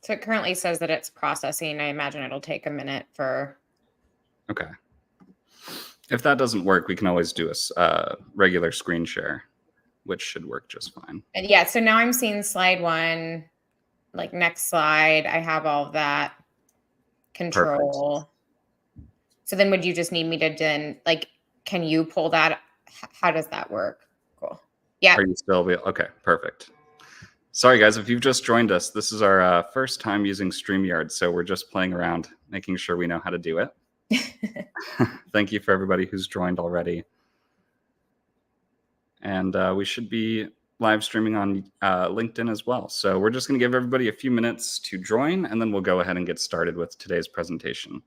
So it currently says that it's processing. I imagine it'll take a minute for. Okay. If that doesn't work, we can always do a regular screen share, which should work just fine. And yeah, so now I'm seeing slide 1, like next slide. I have all of that control. Perfect. So then would you just need me to then, like, can you pull that? How does that work? Cool. Yeah. Are you still okay? Perfect. Sorry, guys, if you've just joined us, this is our first time using StreamYard, so we're just playing around, making sure we know how to do it. Thank you for everybody who's joined already. And we should be live streaming on LinkedIn as well. So we're just going to give everybody a few minutes to join, and then we'll go ahead and get started with today's presentation.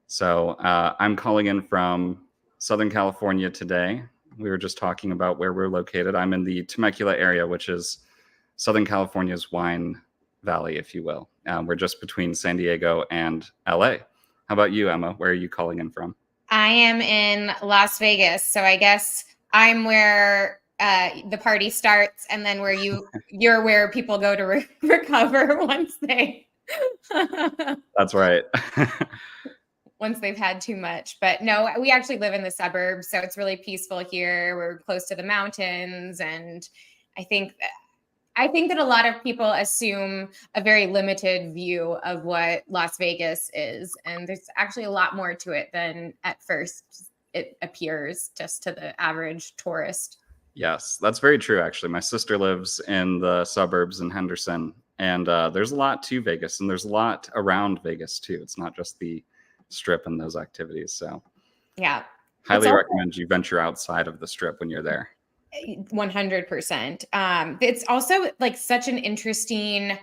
So I'm calling in from Southern California today. We were just talking about where we're located. I'm in the Temecula area, which is Southern California's wine valley, if you will. We're just between San Diego and LA. How about you, Emma? Where are you calling in from? I am in Las Vegas. So I guess I'm where the party starts, and then where you're where people go to recover once they. That's right. Once they've had too much. But no, we actually live in the suburbs, so it's really peaceful here. We're close to the mountains, and I think that a lot of people assume a very limited view of what Las Vegas is, and there's actually a lot more to it than at first it appears just to the average tourist. Yes, that's very true, actually. My sister lives in the suburbs in Henderson, and there's a lot to Vegas, and there's a lot around Vegas, too. It's not just the Strip and those activities. So yeah, highly recommend you venture outside of the Strip when you're there. 100%. It's also like such an interesting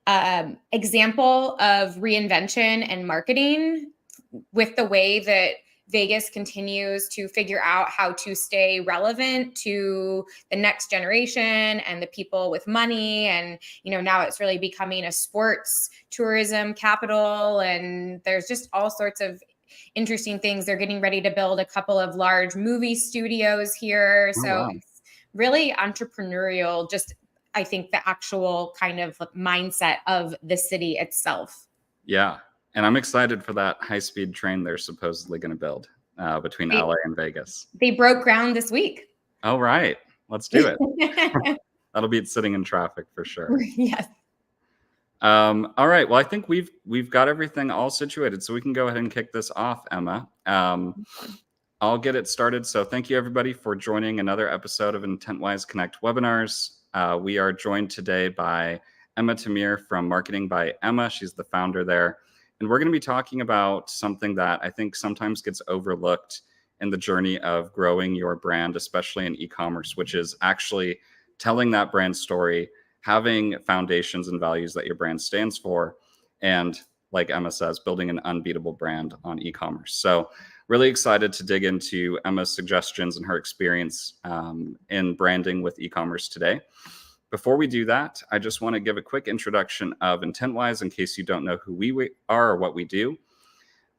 example of reinvention and marketing with the way that Vegas continues to figure out how to stay relevant to the next generation and the people with money. And, now it's really becoming a sports tourism capital. And there's just all sorts of interesting things. They're getting ready to build a couple of large movie studios here. Oh, so wow. It's really entrepreneurial, just I think the actual kind of mindset of the city itself. Yeah. And I'm excited for that high-speed train they're supposedly going to build between LA and Vegas. They broke ground this week. Oh, right. Let's do it. That'll beat sitting in traffic for sure. Yes. All right. Well, I think we've got everything all situated, so we can go ahead and kick this off, Emma. I'll get it started. So thank you, everybody, for joining another episode of IntentWise Connect webinars. We are joined today by Schermer Tamir from Marketing by Emma. She's the founder there. And we're going to be talking about something that I think sometimes gets overlooked in the journey of growing your brand, especially in e-commerce, which is actually telling that brand story, having foundations and values that your brand stands for, and like Emma says, building an unbeatable brand on e-commerce. So really excited to dig into Emma's suggestions and her experience in branding with e-commerce today. Before we do that, I just want to give a quick introduction of IntentWise in case you don't know who we are or what we do.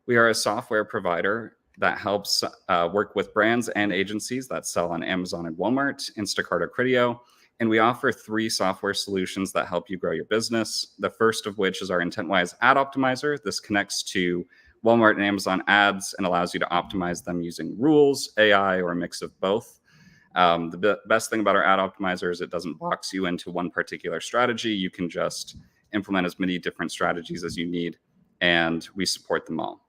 We are a software provider that helps work with brands and agencies that sell on Amazon and Walmart, Instacart, or Criteo. And we offer 3 software solutions that help you grow your business. The first of which is our IntentWise Ad Optimizer. This connects to Walmart and Amazon ads and allows you to optimize them using rules, AI, or a mix of both. The best thing about our ad optimizer is it doesn't box you into one particular strategy. You can just implement as many different strategies as you need, and we support them all.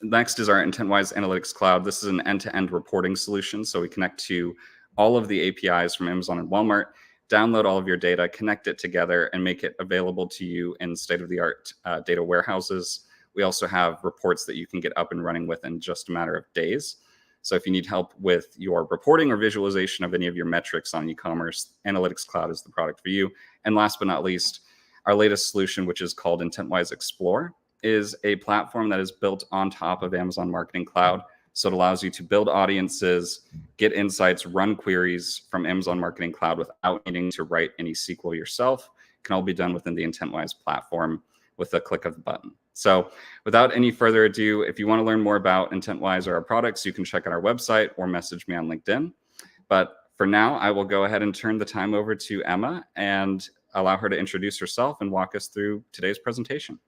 Next is our IntentWise Analytics Cloud. This is an end-to-end reporting solution. So we connect to all of the APIs from Amazon and Walmart, download all of your data, connect it together, and make it available to you in state-of-the-art data warehouses. We also have reports that you can get up and running within just a matter of days. So if you need help with your reporting or visualization of any of your metrics on e-commerce, Analytics Cloud is the product for you. And last but not least, our latest solution, which is called IntentWise Explore, is a platform that is built on top of Amazon Marketing Cloud. So it allows you to build audiences, get insights, run queries from Amazon Marketing Cloud without needing to write any SQL yourself. It can all be done within the IntentWise platform with a click of the button. So without any further ado, if you want to learn more about IntentWise or our products, you can check out our website or message me on LinkedIn. But for now, I will go ahead and turn the time over to Emma. And allow her to introduce herself and walk us through today's presentation.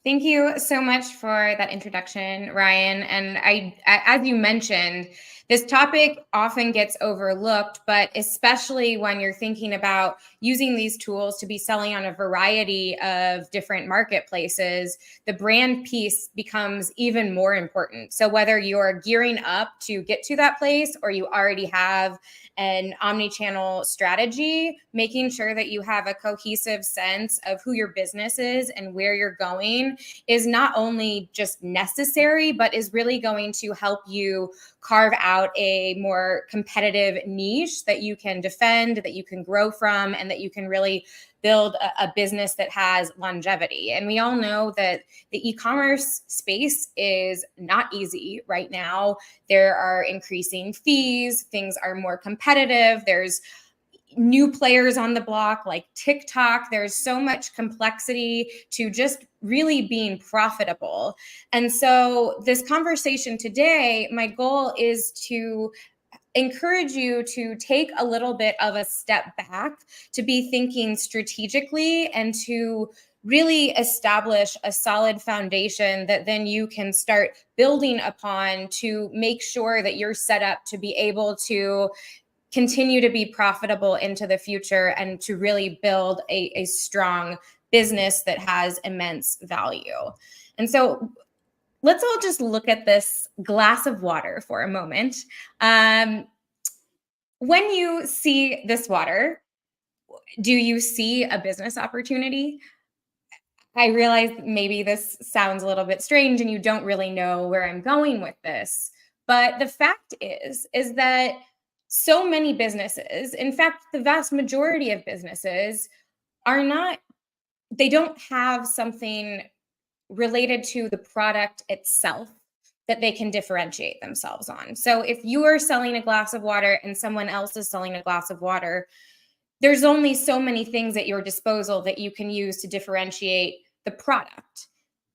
Thank you so much for that introduction, Ryan. And as you mentioned, this topic often gets overlooked, but especially when you're thinking about using these tools to be selling on a variety of different marketplaces, the brand piece becomes even more important. So whether you're gearing up to get to that place or you already have an omni-channel strategy, making sure that you have a cohesive sense of who your business is and where you're going is not only just necessary, but is really going to help you carve out a more competitive niche that you can defend, that you can grow from, and that you can really build a business that has longevity. And we all know that the e-commerce space is not easy right now. There are increasing fees, things are more competitive. There's new players on the block like TikTok. There's so much complexity to just really being profitable. And so this conversation today, my goal is to encourage you to take a little bit of a step back, to be thinking strategically and to really establish a solid foundation that then you can start building upon to make sure that you're set up to be able to continue to be profitable into the future and to really build a strong business that has immense value. And so let's all just look at this glass of water for a moment. When you see this water, do you see a business opportunity? I realize maybe this sounds a little bit strange and you don't really know where I'm going with this. But the fact is that so many businesses, in fact, the vast majority of businesses are not, they don't have something related to the product itself that they can differentiate themselves on. So if you are selling a glass of water and someone else is selling a glass of water, there's only so many things at your disposal that you can use to differentiate the product.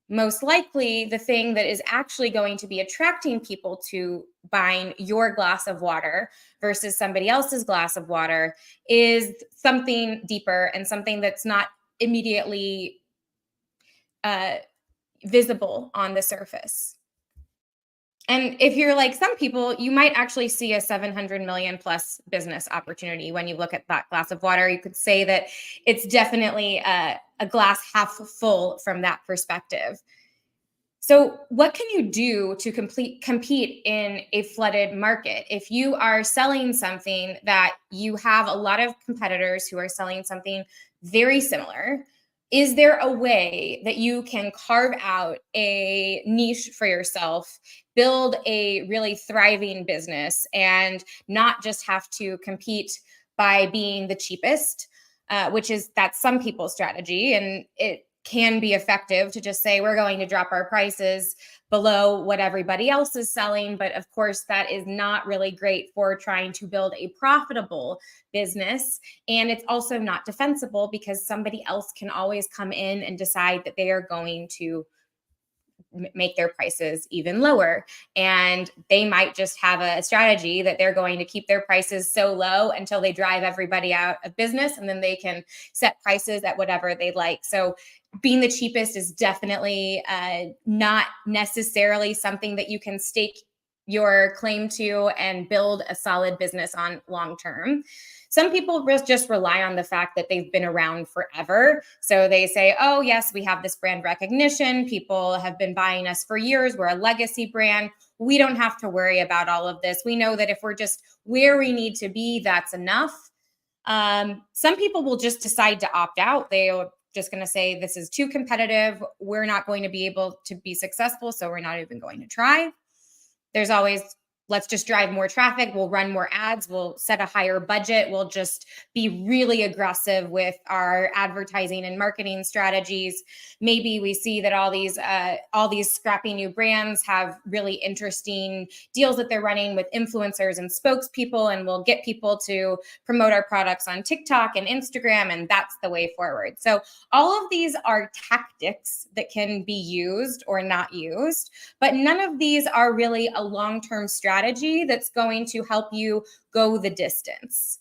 Most likely, the thing that is actually going to be attracting people to buying your glass of water versus somebody else's glass of water is something deeper and something that's not immediately visible on the surface. And if you're like some people, you might actually see a 700 million plus business opportunity when you look at that glass of water. You could say that it's definitely a glass half full from that perspective. So what can you do to compete in a flooded market? If you are selling something that you have a lot of competitors who are selling something very similar, is there a way that you can carve out a niche for yourself, build a really thriving business, and not just have to compete by being the cheapest, that's some people's strategy, and it can be effective to just say we're going to drop our prices below what everybody else is selling. But of course, that is not really great for trying to build a profitable business. And it's also not defensible because somebody else can always come in and decide that they are going to make their prices even lower. And they might just have a strategy that they're going to keep their prices so low until they drive everybody out of business, and then they can set prices at whatever they like. So being the cheapest is definitely not necessarily something that you can stake your claim to and build a solid business on long term. Some people just rely on the fact that they've been around forever. So they say, oh, yes, we have this brand recognition. People have been buying us for years. We're a legacy brand. We don't have to worry about all of this. We know that if we're just where we need to be, that's enough. Some people will just decide to opt out. They're just going to say, this is too competitive. We're not going to be able to be successful, so we're not even going to try. There's always, let's just drive more traffic. We'll run more ads. We'll set a higher budget. We'll just be really aggressive with our advertising and marketing strategies. Maybe we see that all these scrappy new brands have really interesting deals that they're running with influencers and spokespeople, and we'll get people to promote our products on TikTok and Instagram, and that's the way forward. So all of these are tactics that can be used or not used, but none of these are really a long-term strategy that's going to help you go the distance.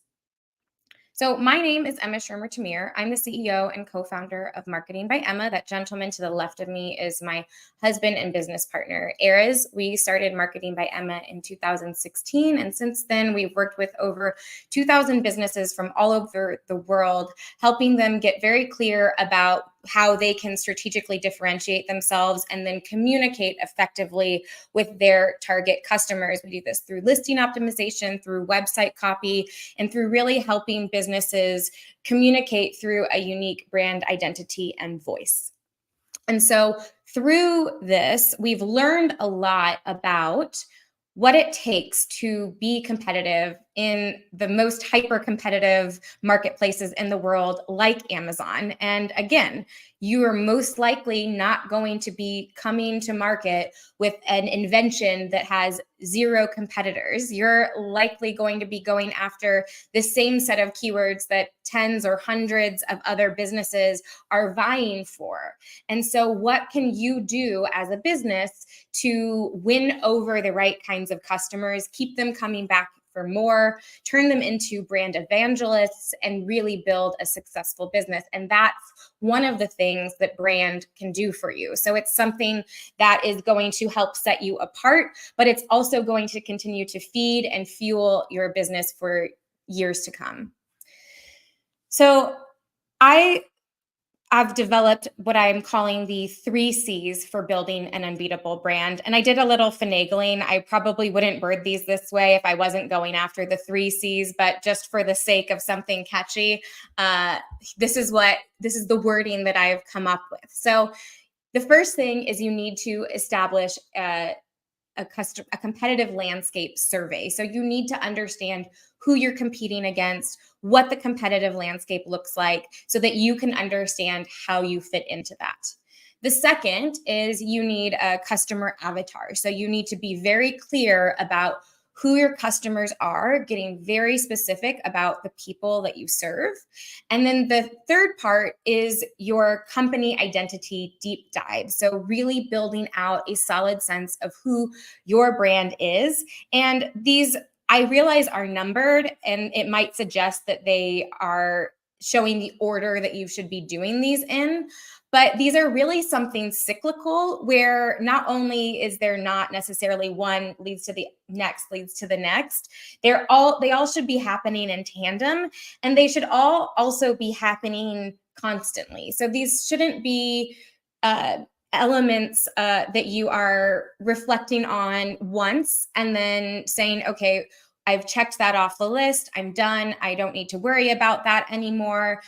So my name is Emma Schermer Tamir. I'm the CEO and co-founder of Marketing by Emma. That gentleman to the left of me is my husband and business partner, Erez. We started Marketing by Emma in 2016, and since then we've worked with over 2,000 businesses from all over the world, helping them get very clear about how they can strategically differentiate themselves and then communicate effectively with their target customers. We do this through listing optimization, through website copy, and through really helping businesses communicate through a unique brand identity and voice. And so through this, we've learned a lot about what it takes to be competitive in the most hyper competitive marketplaces in the world, like Amazon. And again, you are most likely not going to be coming to market with an invention that has zero competitors. You're likely going to be going after the same set of keywords that tens or hundreds of other businesses are vying for. And so, what can you do as a business to win over the right kinds of customers, keep them coming back for more, turn them into brand evangelists, and really build a successful business? And that's one of the things that brand can do for you. So it's something that is going to help set you apart, but it's also going to continue to feed and fuel your business for years to come. So I've developed what I'm calling the 3 C's for building an unbeatable brand. And I did a little finagling. I probably wouldn't word these this way if I wasn't going after the 3 C's, but just for the sake of something catchy, this is the wording that I've come up with. So the first thing is you need to establish a competitive landscape survey. So you need to understand who you're competing against, what the competitive landscape looks like, so that you can understand how you fit into that. The second is you need a customer avatar. So you need to be very clear about who your customers are, getting very specific about the people that you serve. And then the third part is your company identity deep dive. So really building out a solid sense of who your brand is. And these, I realize, are numbered, and it might suggest that they are showing the order that you should be doing these in. But these are really something cyclical, where not only is there not necessarily one leads to the next, they all should be happening in tandem, and they should all also be happening constantly. So these shouldn't be elements that you are reflecting on once and then saying, okay, I've checked that off the list, I'm done, I don't need to worry about that anymore,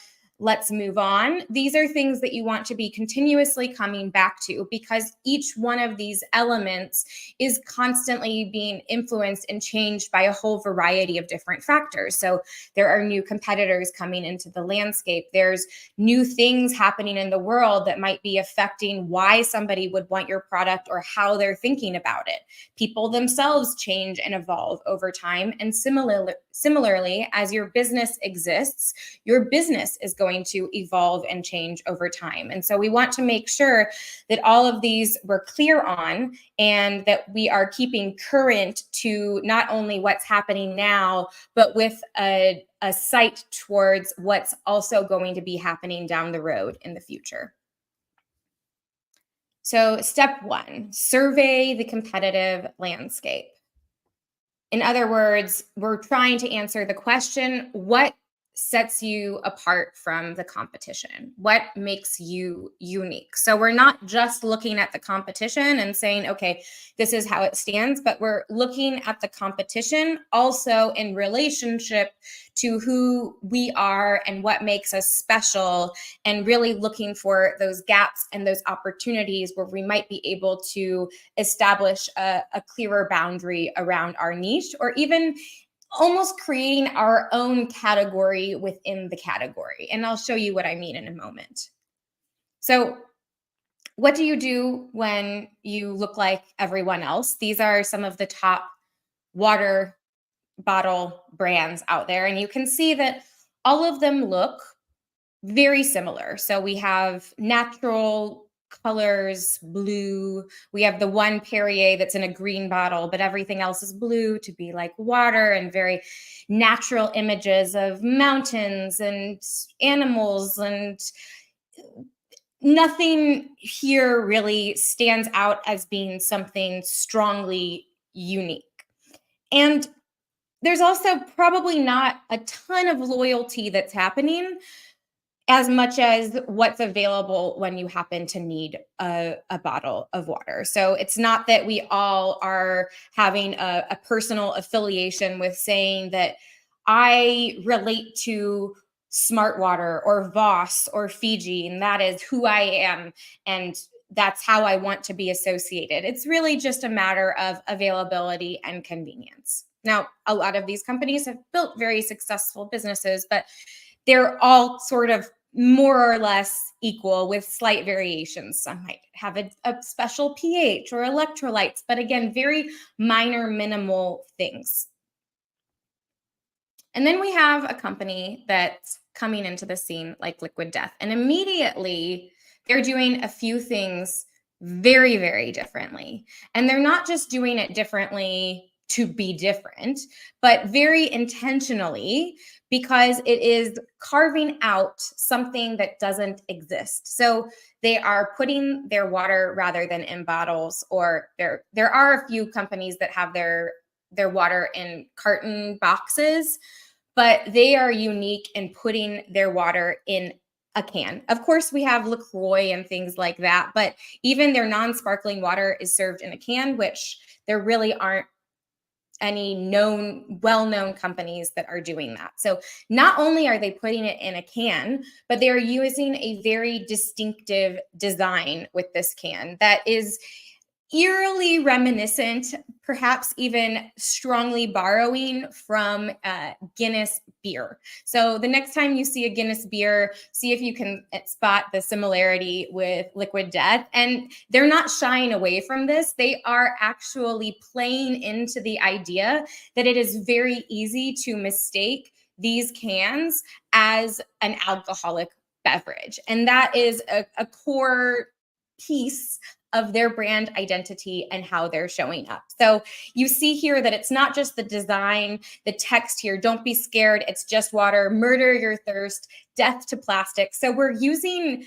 let's move on. These are things that you want to be continuously coming back to, because each one of these elements is constantly being influenced and changed by a whole variety of different factors. So there are new competitors coming into the landscape. There's new things happening in the world that might be affecting why somebody would want your product or how they're thinking about it. People themselves change and evolve over time. And similarly, as your business exists, your business is going to evolve and change over time. And so we want to make sure that all of these we're clear on, and that we are keeping current to not only what's happening now, but with a sight towards what's also going to be happening down the road in the future. So step 1, survey the competitive landscape. In other words, we're trying to answer the question, what sets you apart from the competition? What makes you unique? So we're not just looking at the competition and saying, okay, this is how it stands, but we're looking at the competition also in relationship to who we are and what makes us special, and really looking for those gaps and those opportunities where we might be able to establish a clearer boundary around our niche, or even almost creating our own category within the category. And I'll show you what I mean in a moment. So what do you do when you look like everyone else? These are some of the top water bottle brands out there. And you can see that all of them look very similar. So we have natural colors, blue. We have the one Perrier that's in a green bottle, but everything else is blue to be like water, and very natural images of mountains and animals, and nothing here really stands out as being something strongly unique. And there's also probably not a ton of loyalty that's happening as much as what's available when you happen to need a bottle of water. So it's not that we all are having a personal affiliation with saying that I relate to Smart Water or Voss or Fiji, and that is who I am, and that's how I want to be associated. It's really just a matter of availability and convenience. Now, a lot of these companies have built very successful businesses, but they're all sort of more or less equal with slight variations. Some might have a special pH or electrolytes, but again, very minor, minimal things. And then we have a company that's coming into the scene like Liquid Death, and immediately they're doing a few things very, very differently. And they're not just doing it differently to be different, but very intentionally, because it is carving out something that doesn't exist. So they are putting their water rather than in bottles, or there are a few companies that have their water in carton boxes, but they are unique in putting their water in a can. Of course, we have LaCroix and things like that, but even their non-sparkling water is served in a can, which there really aren't any well-known companies that are doing that. So not only are they putting it in a can, but they are using a very distinctive design with this can that is eerily reminiscent, perhaps even strongly borrowing from Guinness beer. So the next time you see a Guinness beer, see if you can spot the similarity with Liquid Death. And they're not shying away from this. They are actually playing into the idea that it is very easy to mistake these cans as an alcoholic beverage. And that is a core piece of their brand identity and how they're showing up. So you see here that it's not just the design, the text here, don't be scared, it's just water, murder your thirst, death to plastic. So we're using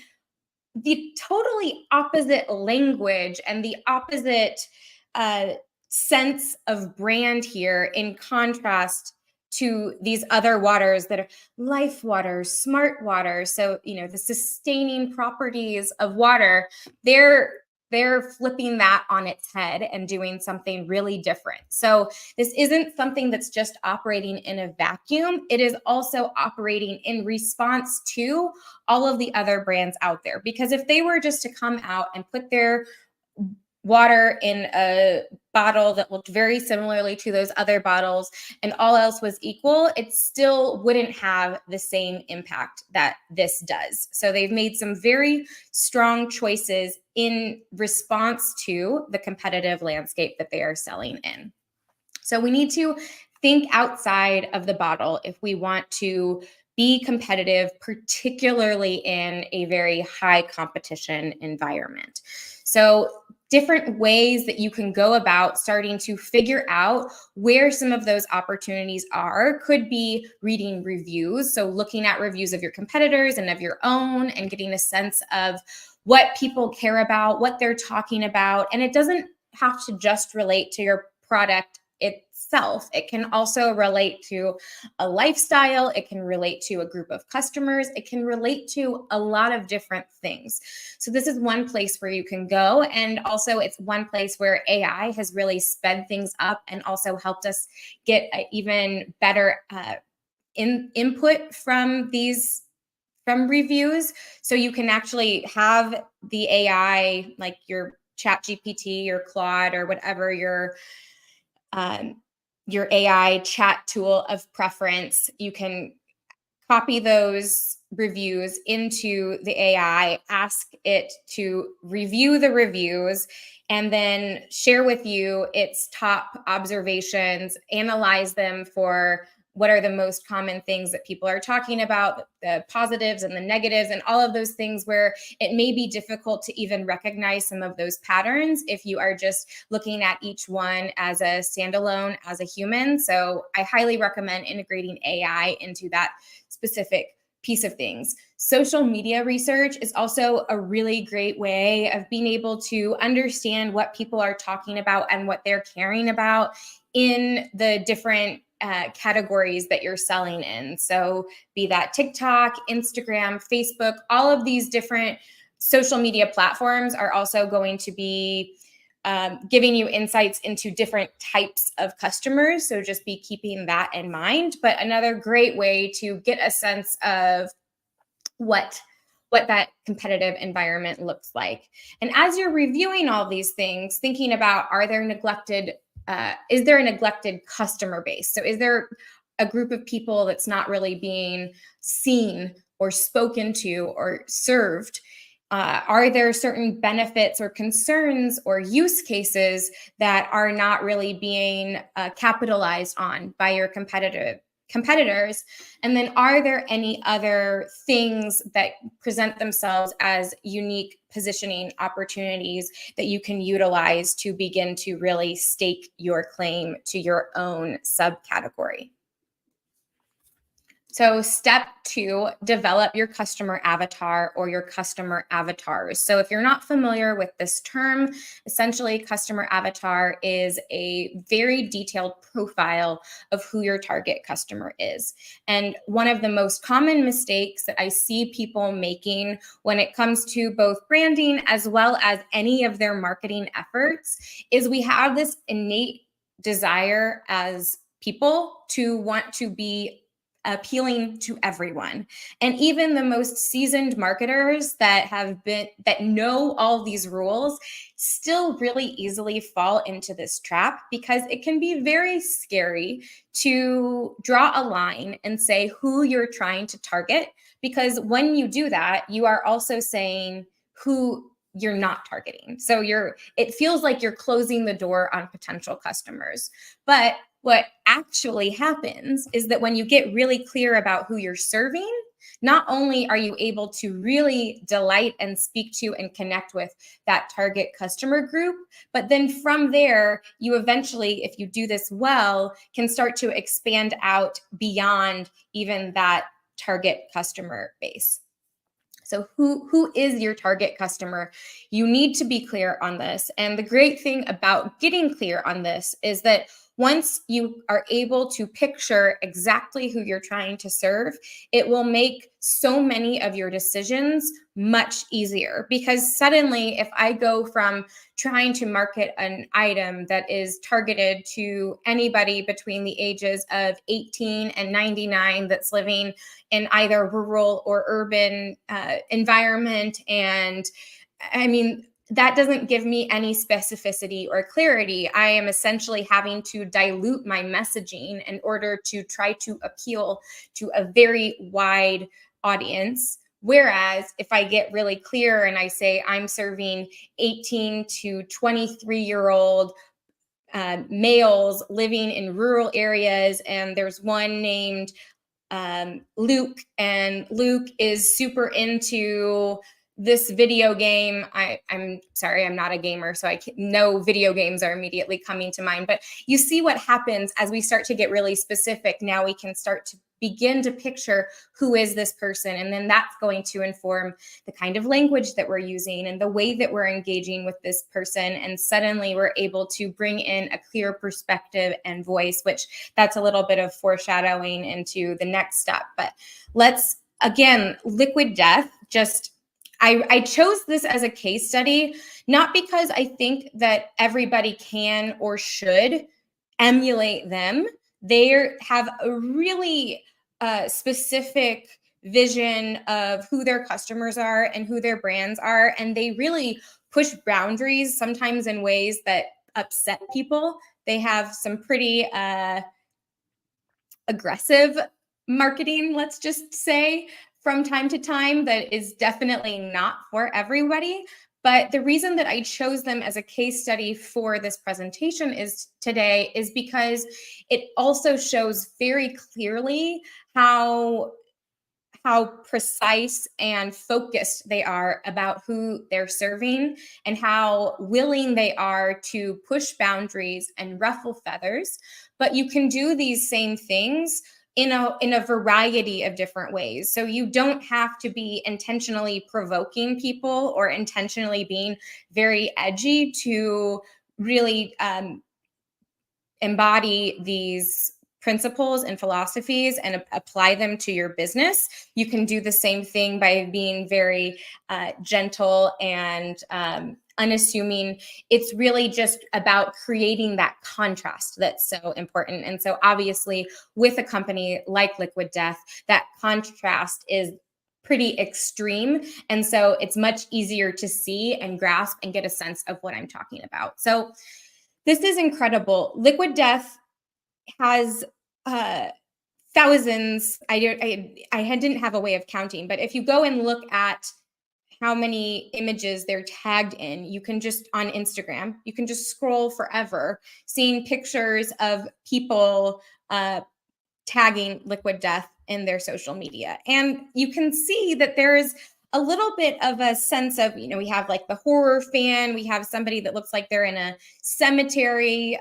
the totally opposite language and the opposite sense of brand here, in contrast to these other waters that are life water, smart water. So, the sustaining properties of water, they're flipping that on its head and doing something really different. So this isn't something that's just operating in a vacuum. It is also operating in response to all of the other brands out there. Because if they were just to come out and put their water in a bottle that looked very similarly to those other bottles and all else was equal, it still wouldn't have the same impact that this does. So they've made some very strong choices in response to the competitive landscape that they are selling in. So we need to think outside of the bottle if we want to be competitive, particularly in a very high competition environment. So different ways that you can go about starting to figure out where some of those opportunities are could be reading reviews. So looking at reviews of your competitors and of your own, and getting a sense of what people care about, what they're talking about. And it doesn't have to just relate to your product itself. It can also relate to a lifestyle. It can relate to a group of customers. It can relate to a lot of different things. So this is one place where you can go. And also it's one place where AI has really sped things up and also helped us get even better input from reviews. So you can actually have the AI, like your ChatGPT or Claude or whatever your AI chat tool of preference. You can copy those reviews into the AI, ask it to review the reviews, and then share with you its top observations, analyze them for what are the most common things that people are talking about, the positives and the negatives, and all of those things where it may be difficult to even recognize some of those patterns if you are just looking at each one as a standalone, as a human. So I highly recommend integrating AI into that specific piece of things. Social media research is also a really great way of being able to understand what people are talking about and what they're caring about in the different categories that you're selling in. So be that TikTok, Instagram, Facebook, all of these different social media platforms are also going to be giving you insights into different types of customers. So just be keeping that in mind. But another great way to get a sense of what that competitive environment looks like. And as you're reviewing all these things, thinking about, is there a neglected customer base? So is there a group of people that's not really being seen or spoken to or served? Are there certain benefits or concerns or use cases that are not really being capitalized on by your competitors? And then are there any other things that present themselves as unique positioning opportunities that you can utilize to begin to really stake your claim to your own subcategory? So step 2, develop your customer avatar or your customer avatars. So if you're not familiar with this term, essentially customer avatar is a very detailed profile of who your target customer is. And one of the most common mistakes that I see people making when it comes to both branding as well as any of their marketing efforts is we have this innate desire as people to want to be appealing to everyone. And even the most seasoned marketers that know all these rules still really easily fall into this trap, because it can be very scary to draw a line and say who you're trying to target, because when you do that, you are also saying who you're not targeting. So it feels like you're closing the door on potential customers. But what actually happens is that when you get really clear about who you're serving, not only are you able to really delight and speak to and connect with that target customer group, but then from there, you eventually, if you do this well, can start to expand out beyond even that target customer base. So who is your target customer? You need to be clear on this. And the great thing about getting clear on this is that once you are able to picture exactly who you're trying to serve, it will make so many of your decisions much easier. Because suddenly, if I go from trying to market an item that is targeted to anybody between the ages of 18 and 99 that's living in either rural or urban environment, and I mean, that doesn't give me any specificity or clarity. I am essentially having to dilute my messaging in order to try to appeal to a very wide audience. Whereas if I get really clear and I say I'm serving 18 to 23-year-old males living in rural areas, and there's one named Luke, and Luke is super into this video game. I'm sorry, I'm not a gamer, so no video games are immediately coming to mind. But you see what happens as we start to get really specific. Now we can start to begin to picture who is this person, and then that's going to inform the kind of language that we're using and the way that we're engaging with this person. And suddenly we're able to bring in a clear perspective and voice, which that's a little bit of foreshadowing into the next step. But let's, again, Liquid Death, I chose this as a case study, not because I think that everybody can or should emulate them. They have a really specific vision of who their customers are and who their brands are. And they really push boundaries, sometimes in ways that upset people. They have some pretty aggressive marketing, let's just say, from time to time, that is definitely not for everybody. But the reason that I chose them as a case study for this presentation today is because it also shows very clearly how precise and focused they are about who they're serving and how willing they are to push boundaries and ruffle feathers. But you can do these same things in a variety of different ways. So you don't have to be intentionally provoking people or intentionally being very edgy to really embody these principles and philosophies and apply them to your business. You can do the same thing by being very gentle and unassuming. It's really just about creating that contrast that's so important. And so obviously with a company like Liquid Death, that contrast is pretty extreme. And so it's much easier to see and grasp and get a sense of what I'm talking about. So this is incredible. Liquid Death has thousands. I didn't have a way of counting, but if you go and look at how many images they're tagged in, you can just on Instagram, you can just scroll forever, seeing pictures of people tagging Liquid Death in their social media. And you can see that there's a little bit of a sense of, we have like the horror fan, we have somebody that looks like they're in a cemetery,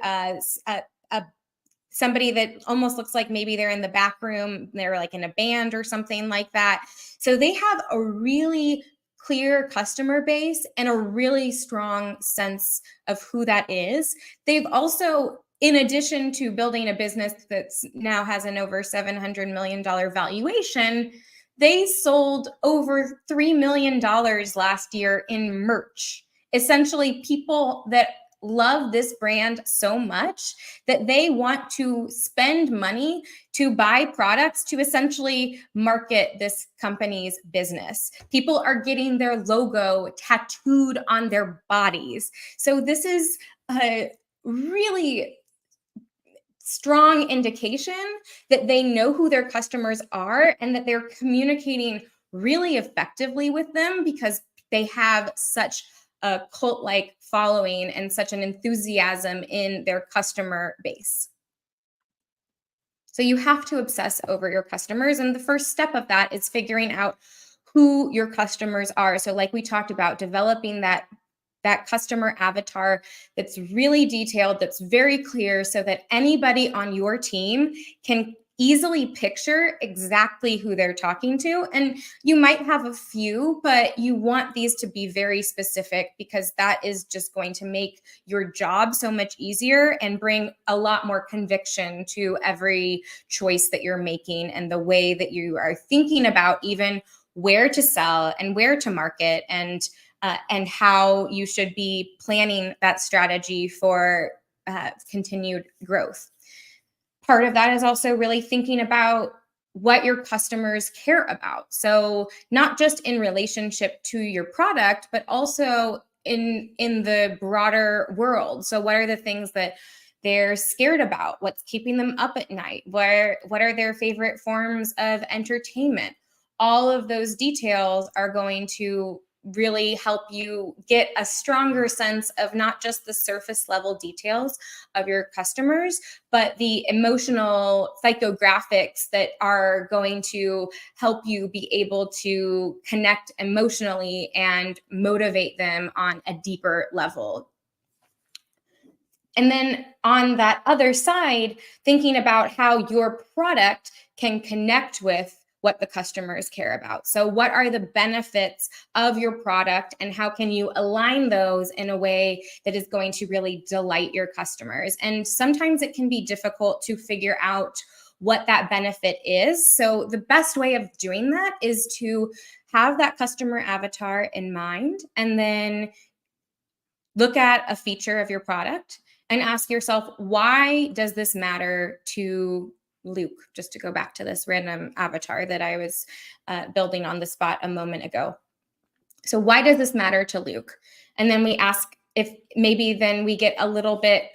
somebody that almost looks like maybe they're in the back room, they're like in a band or something like that. So they have a really clear customer base and a really strong sense of who that is. They've also, in addition to building a business that now has an over $700 million valuation, they sold over $3 million last year in merch. Essentially, people that love this brand so much that they want to spend money to buy products to essentially market this company's business. People are getting their logo tattooed on their bodies. So this is a really strong indication that they know who their customers are and that they're communicating really effectively with them because they have such a cult-like following and such an enthusiasm in their customer base. So you have to obsess over your customers. And the first step of that is figuring out who your customers are. So like we talked about, developing that customer avatar that's really detailed, that's very clear, so that anybody on your team can easily picture exactly who they're talking to. And you might have a few, but you want these to be very specific because that is just going to make your job so much easier and bring a lot more conviction to every choice that you're making and the way that you are thinking about even where to sell and where to market and how you should be planning that strategy for continued growth. Part of that is also really thinking about what your customers care about. So not just in relationship to your product, but also in the broader world. So what are the things that they're scared about? What's keeping them up at night? What are their favorite forms of entertainment? All of those details are going to really help you get a stronger sense of not just the surface level details of your customers, but the emotional psychographics that are going to help you be able to connect emotionally and motivate them on a deeper level. And then on that other side, thinking about how your product can connect with what the customers care about. So what are the benefits of your product and how can you align those in a way that is going to really delight your customers? And sometimes it can be difficult to figure out what that benefit is. So the best way of doing that is to have that customer avatar in mind and then look at a feature of your product and ask yourself, why does this matter to Luke? Just to go back to this random avatar that I was building on the spot a moment ago. So why does this matter to Luke? And then we ask if maybe then we get a little bit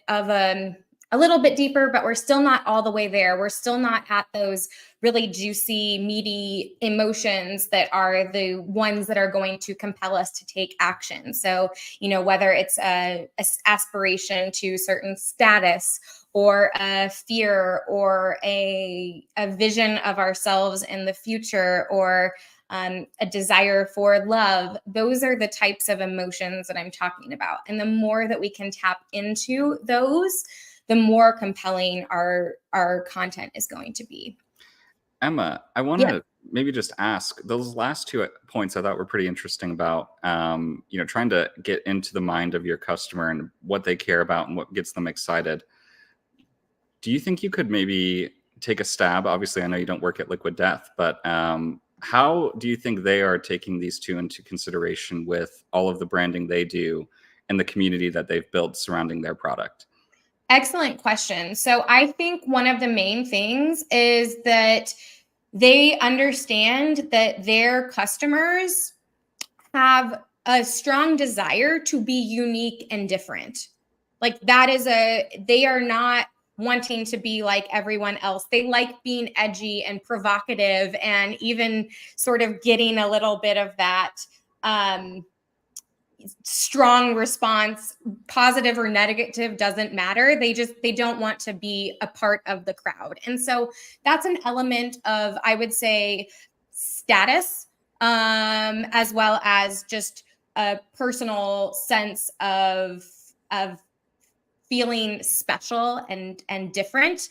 deeper, but we're still not all the way there. We're still not at those really juicy, meaty emotions that are the ones that are going to compel us to take action. So, whether it's a aspiration to certain status, or a fear, or a vision of ourselves in the future, or a desire for love. Those are the types of emotions that I'm talking about. And the more that we can tap into those, the more compelling our content is going to be. Emma, I want to maybe just ask, those last two points I thought were pretty interesting about, trying to get into the mind of your customer and what they care about and what gets them excited. Do you think you could maybe take a stab? Obviously, I know you don't work at Liquid Death, but how do you think they are taking these two into consideration with all of the branding they do and the community that they've built surrounding their product? Excellent question. So I think one of the main things is that they understand that their customers have a strong desire to be unique and different. Like they are not wanting to be like everyone else. They like being edgy and provocative, and even sort of getting a little bit of that strong response, positive or negative, doesn't matter. They don't want to be a part of the crowd. And so that's an element of, I would say, status, as well as just a personal sense of feeling special and different.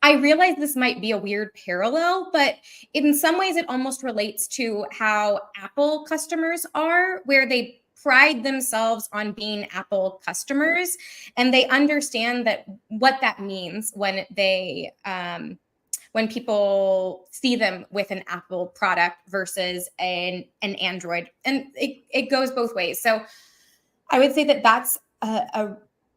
I realize this might be a weird parallel, but in some ways it almost relates to how Apple customers are, where they pride themselves on being Apple customers, and they understand that what that means when when people see them with an Apple product versus an Android, and it goes both ways. So I would say that that's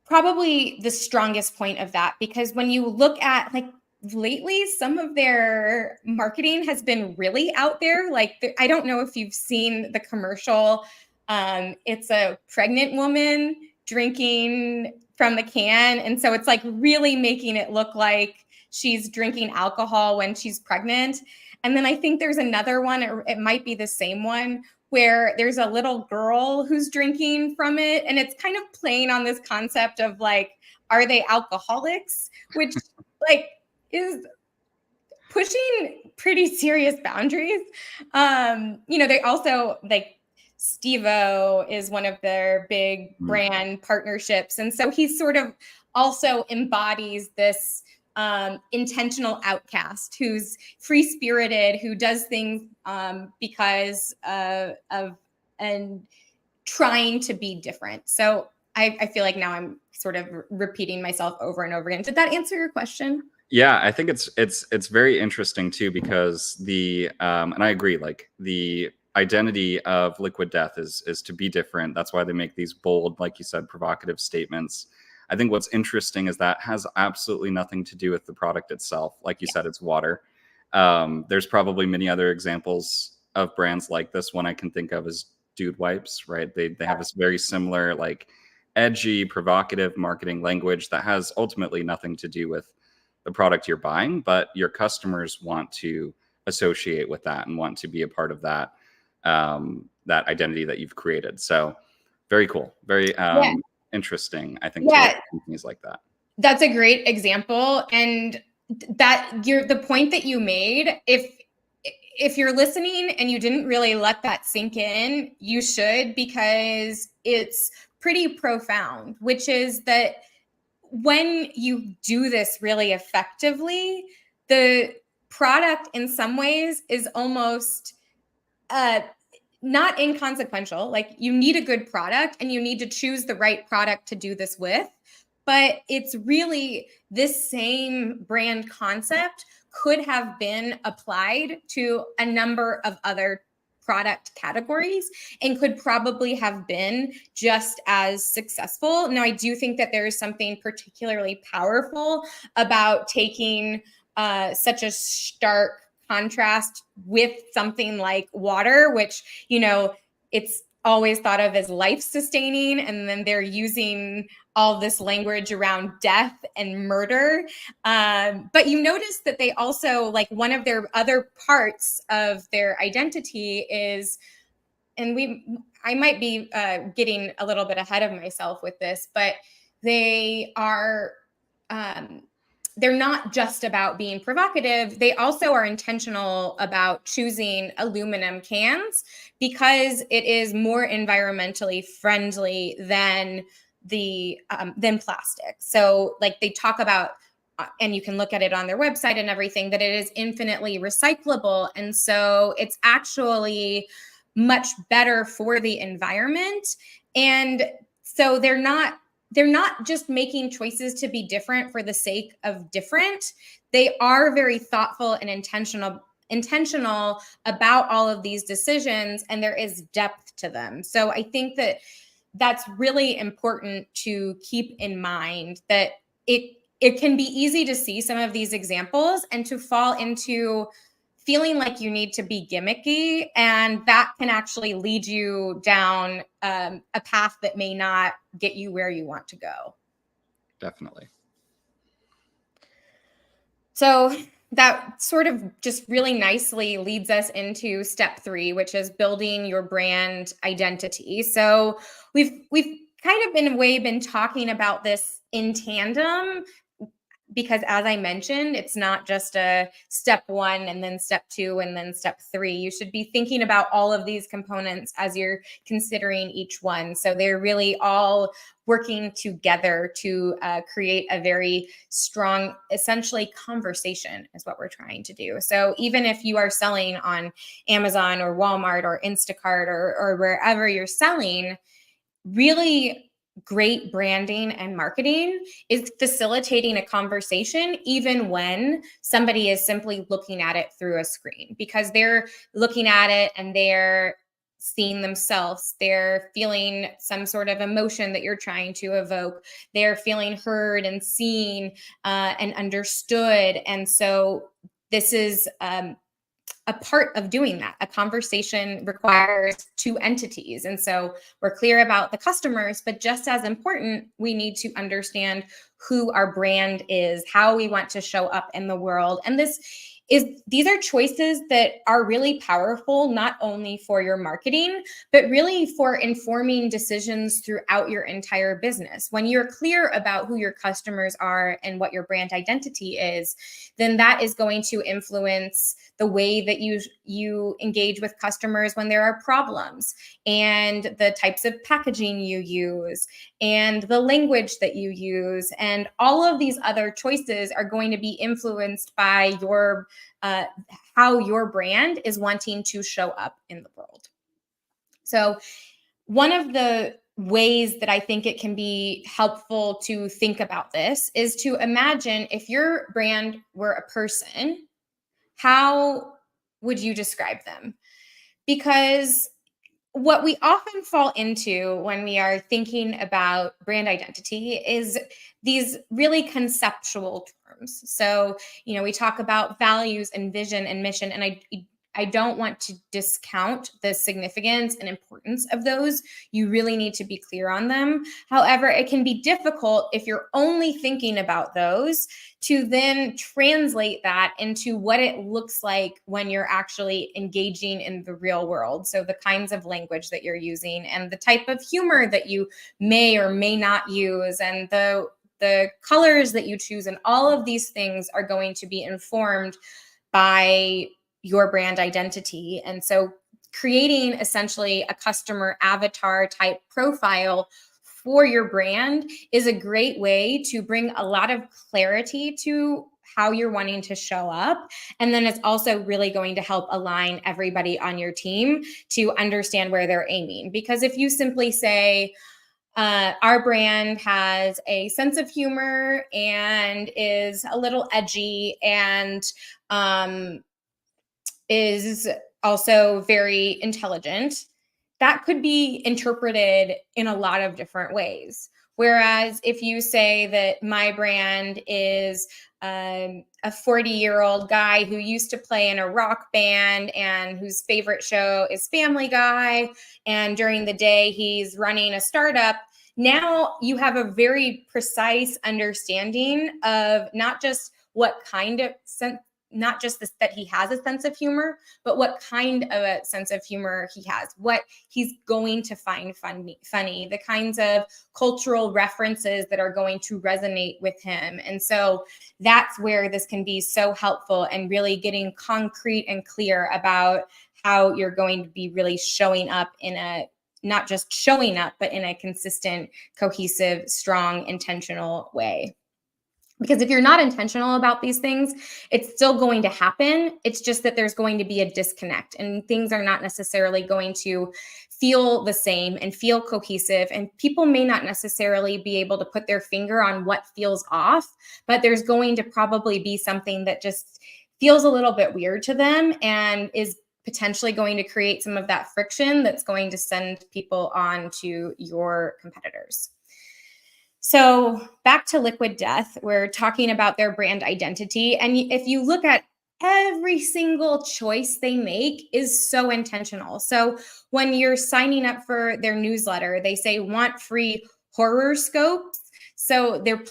probably the strongest point of that, because when you look at, like, lately, some of their marketing has been really out there. Like, I don't know if you've seen the commercial. It's a pregnant woman drinking from the can. And so it's like really making it look like she's drinking alcohol when she's pregnant. And then I think there's another one, or it might be the same one, where there's a little girl who's drinking from it. And it's kind of playing on this concept of, like, are they alcoholics? Which, like, is pushing pretty serious boundaries. They also, like, Steve-O is one of their big brand partnerships. And so he sort of also embodies this intentional outcast who's free-spirited, who does things because of and trying to be different. So I feel like now I'm sort of repeating myself over and over again. Did that answer your question? Yeah, I think it's very interesting too, because and I agree, like, the identity of Liquid Death is to be different. That's why they make these bold, like you said, provocative statements. I think what's interesting is that has absolutely nothing to do with the product itself. Like you said, it's water. There's probably many other examples of brands like this. One I can think of is Dude Wipes, right? They have this very similar, like, edgy, provocative marketing language that has ultimately nothing to do with the product you're buying, but your customers want to associate with that and want to be a part of that that identity that you've created. So very cool, very interesting, I think, to work with companies like that. That's a great example. And the point that you made, if you're listening and you didn't really let that sink in, you should, because it's pretty profound, which is that when you do this really effectively, the product in some ways is almost not inconsequential. Like, you need a good product and you need to choose the right product to do this with. But it's really this same brand concept could have been applied to a number of other product categories and could probably have been just as successful. Now, I do think that there is something particularly powerful about taking such a stark contrast with something like water, which, it's always thought of as life sustaining, and then they're using all this language around death and murder. But you notice that they also, like, one of their other parts of their identity is, and I might be getting a little bit ahead of myself with this, but they are they're not just about being provocative. They also are intentional about choosing aluminum cans because it is more environmentally friendly than than plastic. So, like, they talk about, and you can look at it on their website and everything, that it is infinitely recyclable, and so it's actually much better for the environment. And so they're not just making choices to be different for the sake of different. They are very thoughtful and intentional about all of these decisions, and there is depth to them. So I think that that's really important to keep in mind, that it can be easy to see some of these examples and to fall into feeling like you need to be gimmicky, and that can actually lead you down a path that may not get you where you want to go. Definitely. So that sort of just really nicely leads us into step 3, which is building your brand identity. So we've kind of been talking about this in tandem, because, as I mentioned, it's not just a step 1 and then step 2 and then step 3. You should be thinking about all of these components as you're considering each one. So they're really all working together to create a very strong, essentially, conversation is what we're trying to do. So even if you are selling on Amazon or Walmart or Instacart or wherever you're selling, really great branding and marketing is facilitating a conversation even when somebody is simply looking at it through a screen, because they're looking at it and they're seeing themselves, they're feeling some sort of emotion that you're trying to evoke, they're feeling heard and seen and understood. And so this is a part of doing that. A conversation requires two entities. And so we're clear about the customers, but just as important, we need to understand who our brand is, how we want to show up in the world. And these are choices that are really powerful, not only for your marketing, but really for informing decisions throughout your entire business. When you're clear about who your customers are and what your brand identity is, then that is going to influence the way that you engage with customers when there are problems, and the types of packaging you use, and the language that you use, and all of these other choices are going to be influenced by your how your brand is wanting to show up in the world. So one of the ways that I think it can be helpful to think about this is to imagine, if your brand were a person, how would you describe them? Because what we often fall into when we are thinking about brand identity is these really conceptual terms. So, we talk about values and vision and mission, and I don't want to discount the significance and importance of those. You really need to be clear on them. However, it can be difficult if you're only thinking about those to then translate that into what it looks like when you're actually engaging in the real world. So the kinds of language that you're using, and the type of humor that you may or may not use, and the colors that you choose, and all of these things are going to be informed by your brand identity. And so creating essentially a customer avatar type profile for your brand is a great way to bring a lot of clarity to how you're wanting to show up. And then it's also really going to help align everybody on your team to understand where they're aiming. Because if you simply say, our brand has a sense of humor and is a little edgy and is also very intelligent, that could be interpreted in a lot of different ways. Whereas if you say that my brand is a 40-year-old guy who used to play in a rock band and whose favorite show is Family Guy. And during the day, he's running a startup. Now you have a very precise understanding of not just what kind of sense, not just this, that he has a sense of humor, but what kind of a sense of humor he has, what he's going to find funny, the kinds of cultural references that are going to resonate with him. And so that's where this can be so helpful, and really getting concrete and clear about how you're going to be really showing up in a, not just showing up, but in a consistent, cohesive, strong, intentional way. Because if you're not intentional about these things, it's still going to happen. It's just that there's going to be a disconnect, and things are not necessarily going to feel the same and feel cohesive. And people may not necessarily be able to put their finger on what feels off, but there's going to probably be something that just feels a little bit weird to them and is potentially going to create some of that friction that's going to send people on to your competitors. So back to Liquid Death, we're talking about their brand identity. And if you look at every single choice they make is so intentional. So when you're signing up for their newsletter, they say want free horror scopes. So they're,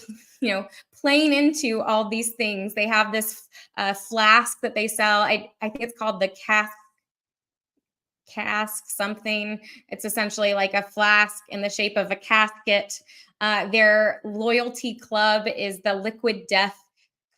playing into all these things. They have this flask that they sell. I think it's called the cask something. It's essentially like a flask in the shape of a casket. Their loyalty club is the Liquid Death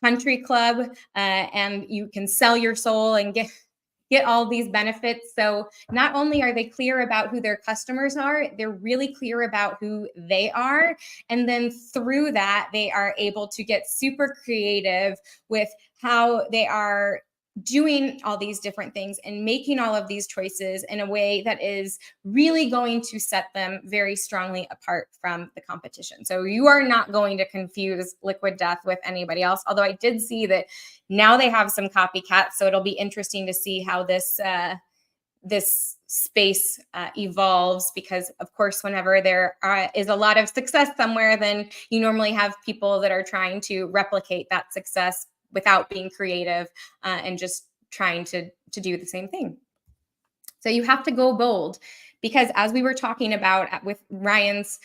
Country Club, and you can sell your soul and get all these benefits. So not only are they clear about who their customers are, they're really clear about who they are. And then through that, they are able to get super creative with how they are doing all these different things and making all of these choices in a way that is really going to set them very strongly apart from the competition. So you are not going to confuse Liquid Death with anybody else. Although I did see that now they have some copycats, so it'll be interesting to see how this space evolves, because of course, whenever there is a lot of success somewhere, then you normally have people that are trying to replicate that success without being creative and just trying to do the same thing. So you have to go bold, because as we were talking about with Ryan's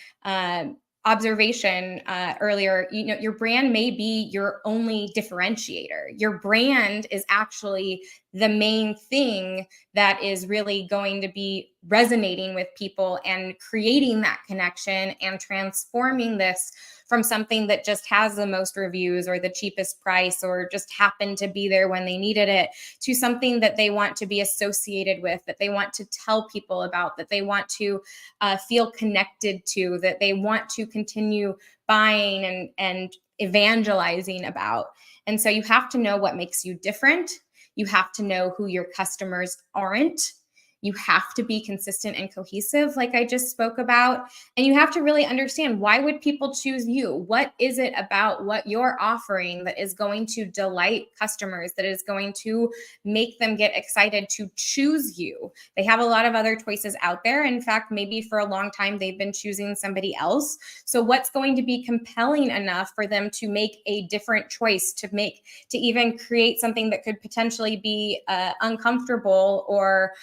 observation earlier, your brand may be your only differentiator. Your brand is actually the main thing that is really going to be resonating with people and creating that connection and transforming this from something that just has the most reviews or the cheapest price or just happened to be there when they needed it, to something that they want to be associated with, that they want to tell people about, that they want to feel connected to, that they want to continue buying and evangelizing about. And so you have to know what makes you different. You have to know who your customers aren't. You have to be consistent and cohesive, like I just spoke about. And you have to really understand, why would people choose you? What is it about what you're offering that is going to delight customers, that is going to make them get excited to choose you? They have a lot of other choices out there. In fact, maybe for a long time, they've been choosing somebody else. So what's going to be compelling enough for them to make a different choice, to even create something that could potentially be uncomfortable or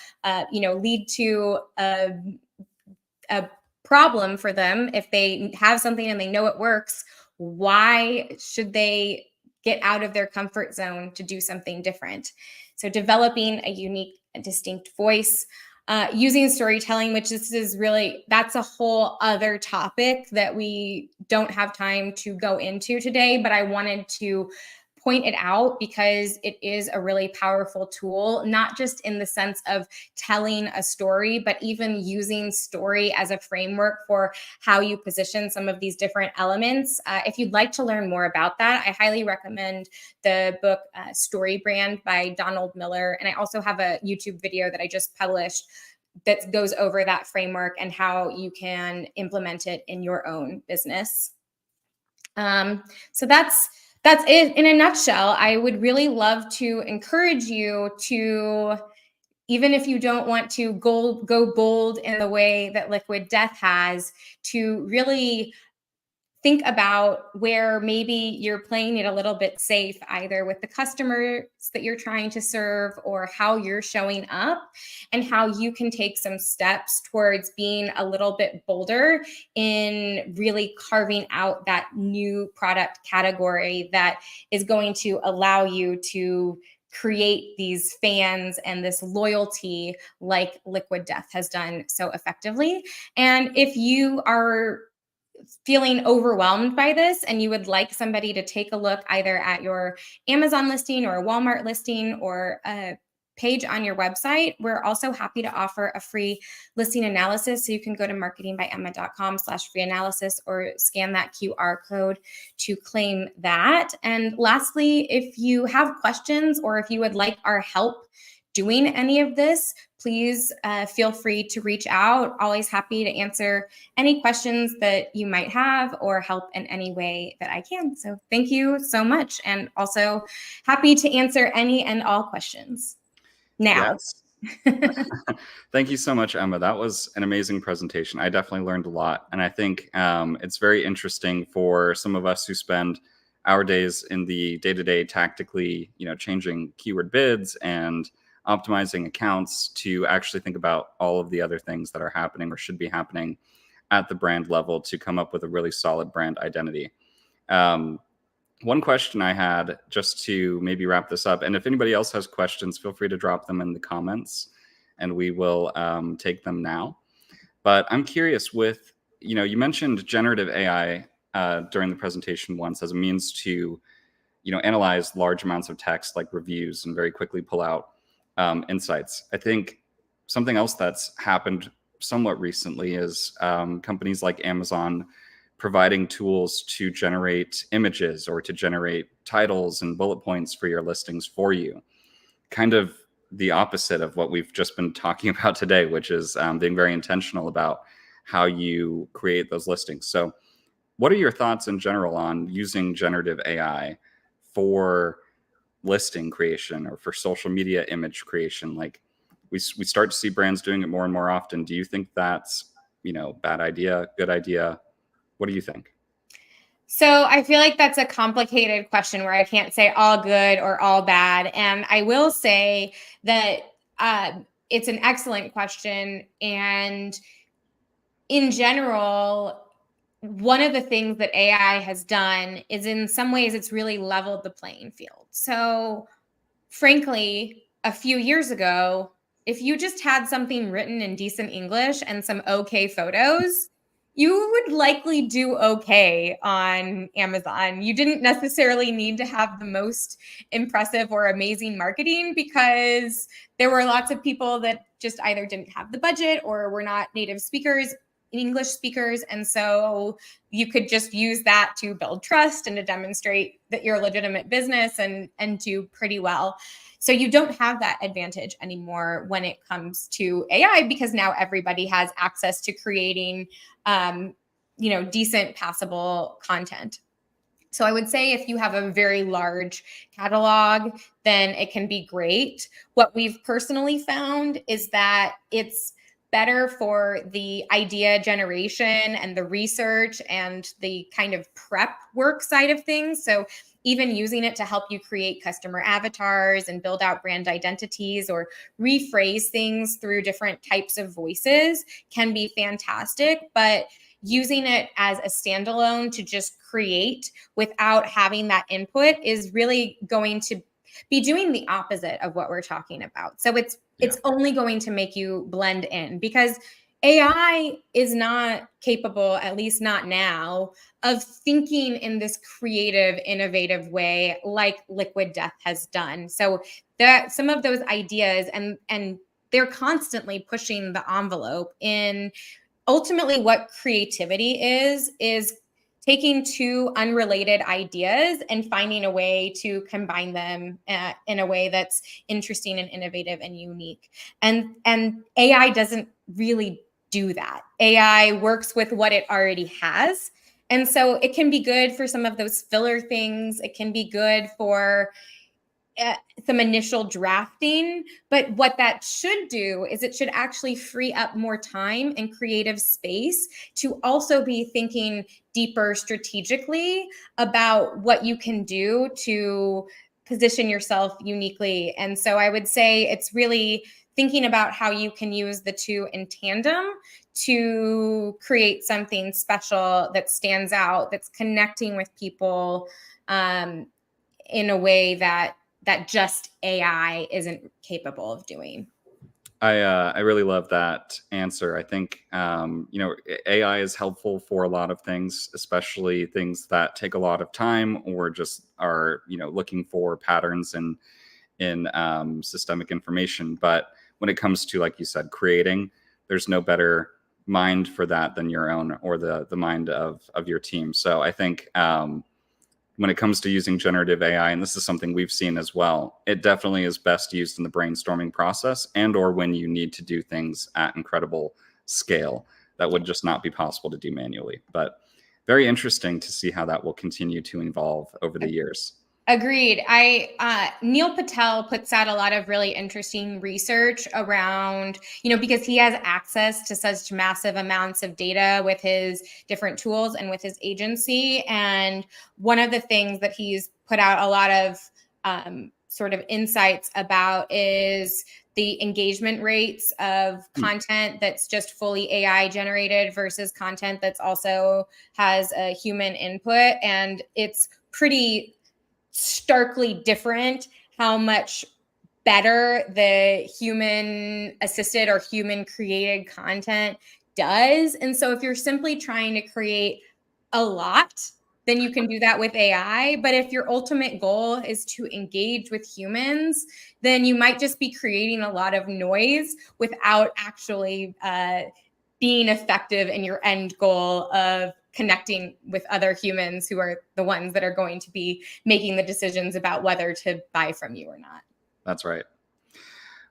lead to a problem for them? If they have something and they know it works, why should they get out of their comfort zone to do something different? So developing a unique, distinct voice, using storytelling, which is really, that's a whole other topic that we don't have time to go into today, but I wanted to point it out because it is a really powerful tool, not just in the sense of telling a story, but even using story as a framework for how you position some of these different elements. If you'd like to learn more about that, I highly recommend the book Story Brand by Donald Miller. And I also have a YouTube video that I just published that goes over that framework and how you can implement it in your own business. So that's it in a nutshell. I would really love to encourage you to, even if you don't want to go bold in the way that Liquid Death has, to really think about where maybe you're playing it a little bit safe, either with the customers that you're trying to serve or how you're showing up, and how you can take some steps towards being a little bit bolder in really carving out that new product category that is going to allow you to create these fans and this loyalty like Liquid Death has done so effectively. And if you are feeling overwhelmed by this and you would like somebody to take a look either at your Amazon listing or a Walmart listing or a page on your website, we're also happy to offer a free listing analysis. So you can go to marketingbyemma.com/free analysis or scan that QR code to claim that. And lastly, if you have questions or if you would like our help doing any of this, please feel free to reach out. Always happy to answer any questions that you might have or help in any way that I can. So thank you so much. And also happy to answer any and all questions now. Yes. Thank you so much, Emma. That was an amazing presentation. I definitely learned a lot. And I think it's very interesting for some of us who spend our days in the day-to-day tactically, changing keyword bids and optimizing accounts to actually think about all of the other things that are happening or should be happening at the brand level to come up with a really solid brand identity. One question I had, just to maybe wrap this up, and if anybody else has questions, feel free to drop them in the comments and we will take them now. But I'm curious with, you mentioned generative AI during the presentation once as a means to, analyze large amounts of text like reviews and very quickly pull out insights. I think something else that's happened somewhat recently is companies like Amazon providing tools to generate images or to generate titles and bullet points for your listings for you. Kind of the opposite of what we've just been talking about today, which is being very intentional about how you create those listings. So what are your thoughts in general on using generative AI for listing creation or for social media image creation? Like we start to see brands doing it more and more often. Do you think that's, bad idea, good idea? What do you think? So I feel like that's a complicated question where I can't say all good or all bad. And I will say that it's an excellent question. And in general, one of the things that AI has done is in some ways it's really leveled the playing field. So frankly, a few years ago, if you just had something written in decent English and some okay photos, you would likely do okay on Amazon. You didn't necessarily need to have the most impressive or amazing marketing because there were lots of people that just either didn't have the budget or were not native speakers, English speakers. And so you could just use that to build trust and to demonstrate that you're a legitimate business and do pretty well. So you don't have that advantage anymore when it comes to AI because now everybody has access to creating, decent, passable content. So I would say if you have a very large catalog, then it can be great. What we've personally found is that it's better for the idea generation and the research and the kind of prep work side of things. So even using it to help you create customer avatars and build out brand identities or rephrase things through different types of voices can be fantastic. But using it as a standalone to just create without having that input is really going to be doing the opposite of what we're talking about. So it's only going to make you blend in because AI is not capable, at least not now, of thinking in this creative, innovative way like Liquid Death has done. So that some of those ideas and they're constantly pushing the envelope in ultimately what creativity is taking two unrelated ideas and finding a way to combine them in a way that's interesting and innovative and unique. And AI doesn't really do that. AI works with what it already has. And so it can be good for some of those filler things. It can be good for some initial drafting. But what that should do is it should actually free up more time and creative space to also be thinking deeper strategically about what you can do to position yourself uniquely. And so I would say it's really thinking about how you can use the two in tandem to create something special that stands out, that's connecting with people in a way that just AI isn't capable of doing. I really love that answer. I think AI is helpful for a lot of things, especially things that take a lot of time or just are looking for patterns in systemic information. But when it comes to, like you said, creating, there's no better mind for that than your own or the mind of your team. So I think when it comes to using generative AI, and this is something we've seen as well, it definitely is best used in the brainstorming process and or when you need to do things at incredible scale that would just not be possible to do manually. But very interesting to see how that will continue to evolve over the years. Agreed. Neil Patel puts out a lot of really interesting research around, because he has access to such massive amounts of data with his different tools and with his agency. And one of the things that he's put out a lot of sort of insights about is the engagement rates of content that's just fully AI generated versus content that's also has a human input. And it's pretty starkly different how much better the human assisted or human created content does. And so if you're simply trying to create a lot, then you can do that with AI. But if your ultimate goal is to engage with humans, then you might just be creating a lot of noise without actually being effective in your end goal of connecting with other humans who are the ones that are going to be making the decisions about whether to buy from you or not. That's right.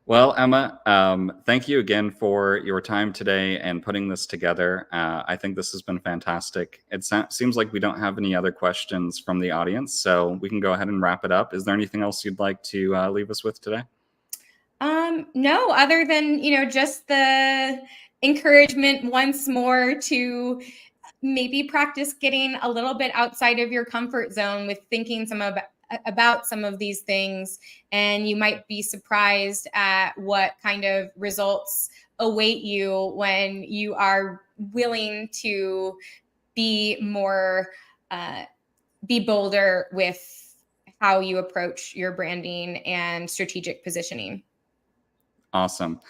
Well, Emma, thank you again for your time today and putting this together. I think this has been fantastic. It seems like we don't have any other questions from the audience, so we can go ahead and wrap it up. Is there anything else you'd like to leave us with today? No, other than, just the encouragement once more to maybe practice getting a little bit outside of your comfort zone with thinking about some of these things, and you might be surprised at what kind of results await you when you are willing to be more be bolder with how you approach your branding and strategic positioning. Awesome.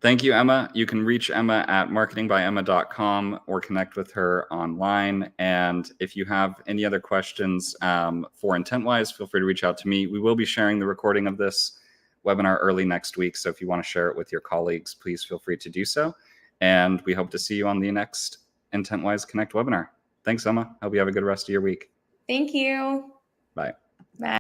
Thank you, Emma. You can reach Emma at marketingbyemma.com or connect with her online. And if you have any other questions for IntentWise, feel free to reach out to me. We will be sharing the recording of this webinar early next week. So if you want to share it with your colleagues, please feel free to do so. And we hope to see you on the next IntentWise Connect webinar. Thanks, Emma. Hope you have a good rest of your week. Thank you. Bye.